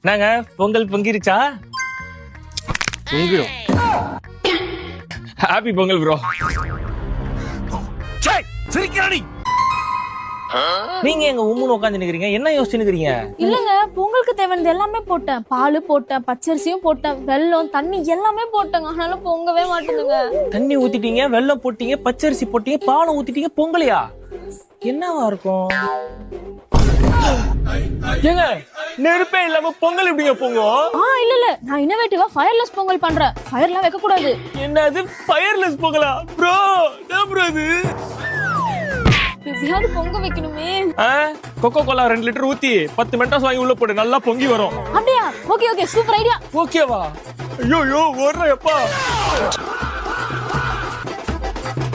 நாங்க பொங்கல் பொங்கிருச்சா? பொங்கிடும். Happy Pongal bro. சிரிக்கிறானி. நீங்க எங்க உம்முன்னு உட்கார்ந்து நிக்கிறீங்க, என்ன யோசிச்சு நிக்கிறீங்க? இல்லங்க, பொங்கலுக்கு தேவையானது எல்லாமே போட்டேன். பால் போட்டேன், பச்சரிசியும் போட்டேன், வெல்லம், தண்ணி எல்லாமே போட்டேங்க. ஆனாலும் பொங்கவே மாட்டேங்குங்க. தண்ணி ஊத்திட்டீங்க, வெல்லம் போட்டீங்க, பச்சரிசி போட்டீங்க, பாலை ஊத்திட்டீங்க, பொங்கலையா? என்னவா இருக்கும்? ஏங்க நெருப்பே இல்லாம பொங்கல் எப்படிங்க பொங்கும்? இல்ல நான் இன்னோவேட்டிவா ஃபயர்லெஸ் பொங்கல் பண்றேன். ஃபயர்லாம் வைக்க கூடாது. என்னது ஃபயர்லெஸ் பொங்கலா? ப்ரோ என்ன ப்ரோ இது? எப்படியாவது பொங்க வைக்கணுமே. கோகோ கோலா 2 லிட்டர் ஊத்தி 10 மென்டாஸ் வாங்கி உள்ள போடு, நல்லா பொங்கி வரும். அப்படியா? Okay super idea. ஓகேவா? ஐயோ ஓடுற எப்பா.